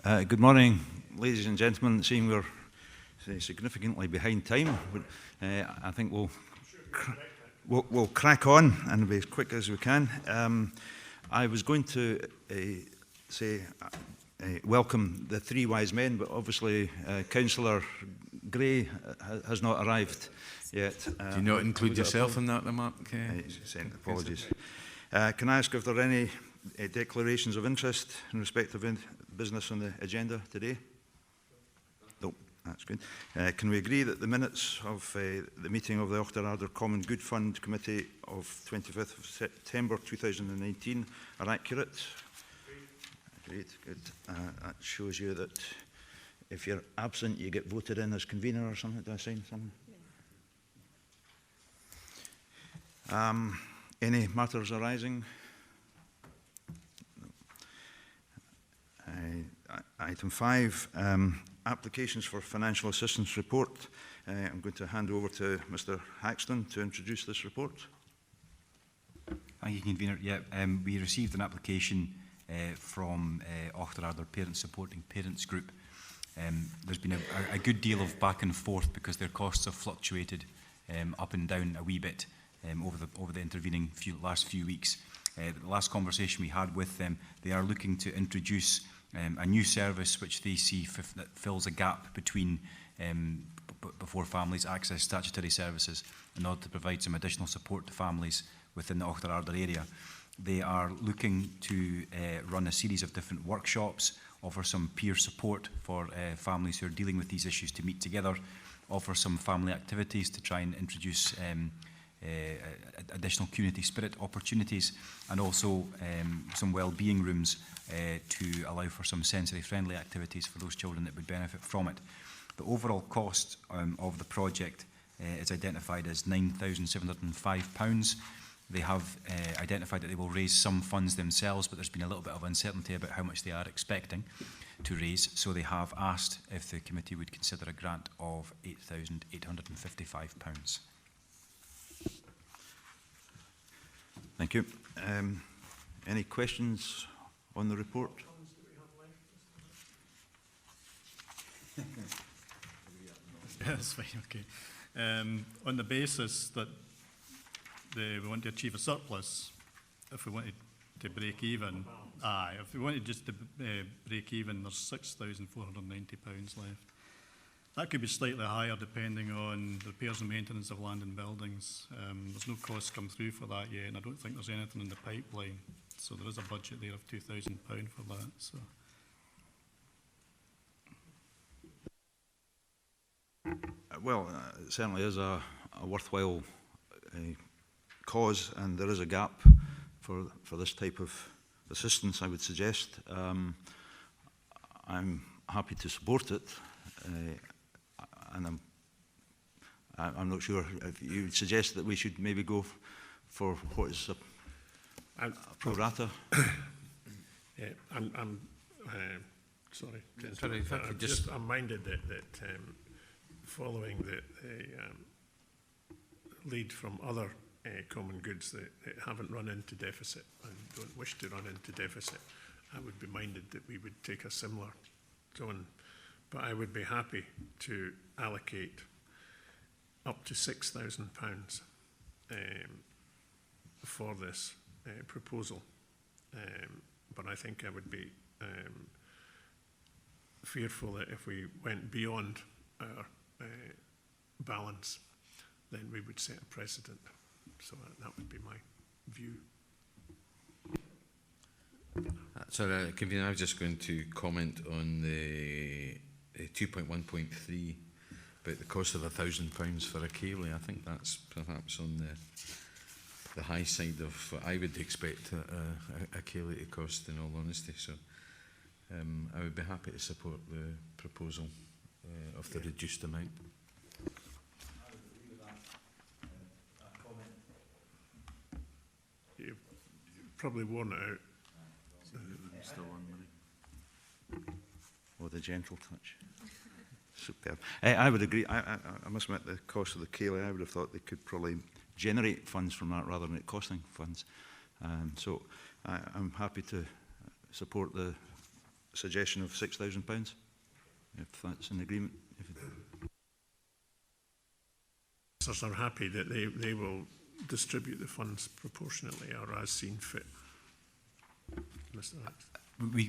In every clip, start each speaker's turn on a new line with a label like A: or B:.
A: Good morning, ladies and gentlemen. Seeing we're significantly behind time, I think we'll crack on and be as quick as we can. I was going to welcome the three wise men, but obviously Councillor Gray has not arrived yet.
B: Do you not include yourself in that remark?
A: Apologies. Can I ask if there are any declarations of interest in respect of business on the agenda today? No, that's good. Can we agree that the minutes of the meeting of the Auchterarder Common Good Fund Committee of 25th of September 2019 are accurate? Great, good. That shows you that if you're absent, you get voted in as convener or something. Do I sign something? Yeah. Any matters arising? Item 5, applications for financial assistance report. I'm going to hand over to Mr. Haxton to introduce this report.
C: Thank you, Convener. Yeah, we received an application from Auchterarder Parents Supporting Parents Group. There's been a good deal of back and forth because their costs have fluctuated up and down a wee bit over the intervening last few weeks. The last conversation we had with them, they are looking to introduce a new service which they see that fills a gap between before families access statutory services in order to provide some additional support to families within the Auchterarder area. They are looking to run a series of different workshops, offer some peer support for families who are dealing with these issues to meet together, offer some family activities to try and introduce additional community spirit opportunities, and also some well-being rooms to allow for some sensory-friendly activities for those children that would benefit from it. The overall cost of the project is identified as £9,705. They have identified that they will raise some funds themselves, but there's been a little bit of uncertainty about how much they are expecting to raise, so they have asked if the committee would consider a grant of £8,855.
A: Thank you. Any questions on the report?
D: Yeah, that's fine, okay. On the basis that we want to achieve a surplus, if we wanted to break even, if we wanted just to break even, there's £6,490 left. That could be slightly higher depending on repairs and maintenance of land and buildings. There's no costs come through for that yet, and I don't think there's anything in the pipeline. So there is a budget there of £2,000 for that. So.
A: Well, it certainly is a worthwhile cause, and there is a gap for this type of assistance, I would suggest. I'm happy to support it. And I'm not sure if you would suggest that we should maybe go for what is a pro rata.
E: Yeah, I'm sorry. I'm minded that following the lead from other common goods that haven't run into deficit and don't wish to run into deficit, I would be minded that we would take a similar tone. But I would be happy to allocate up to £6,000 for this proposal. But I think I would be fearful that if we went beyond our balance, then we would set a precedent. So that would be my view.
B: Sorry, Convener, I was just going to comment on the 2.1.3 about the cost of £1,000 for a Cayley. I think that's perhaps on the high side of what I would expect a Cayley to cost, in all honesty. So I would be happy to support the proposal of the reduced amount.
C: I would agree with that comment.
E: You've probably worn it out.
A: Still on money. Oh, the gentle touch. Superb. I would agree. I must admit, the cost of the Cayley, I would have thought they could probably generate funds from that rather than it costing funds. So I'm happy to support the suggestion of £6,000, if that's in agreement.
E: Councillors are happy that they will distribute the funds proportionately or as seen fit. Mr. Hicks.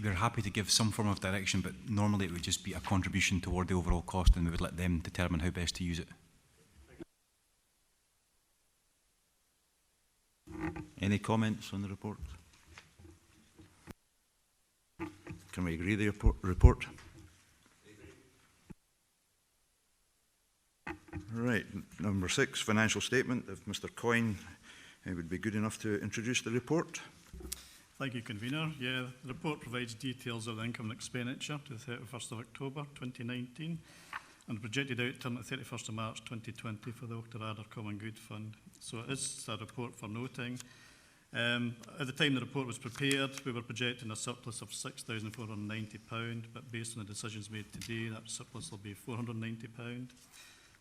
C: We're happy to give some form of direction, but normally it would just be a contribution toward the overall cost, and we would let them determine how best to use it.
A: Any comments on the report? Can we agree the report? Right, number 6, financial statement. If Mr. Coyne would be good enough to introduce the report.
D: Thank you, Convener. Yeah, the report provides details of the income and expenditure to the 31st of October 2019 and the projected outturn at 31st of March 2020 for the Auchterarder Common Good Fund. So it is a report for noting. At the time the report was prepared, we were projecting a surplus of £6,490, but based on the decisions made today, that surplus will be £490.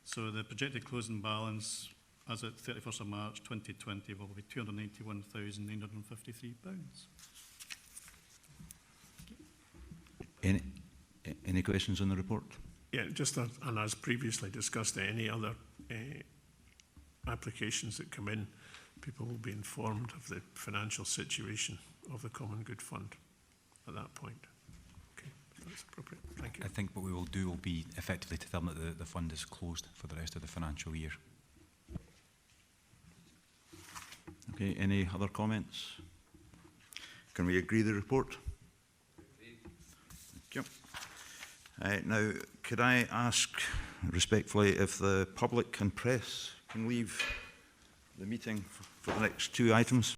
D: So the projected closing balance as at 31st of March 2020 will be £291,953.
A: Any questions on the report?
E: Yeah, just and as previously discussed, any other applications that come in, people will be informed of the financial situation of the Common Good Fund at that point. Okay, that's appropriate. Thank you.
C: I think what we will do will be effectively to tell them that the fund is closed for the rest of the financial year.
A: Okay, any other comments? Can we agree the report? Thank you. Now, could I ask respectfully if the public and press can leave the meeting for the next 2 items?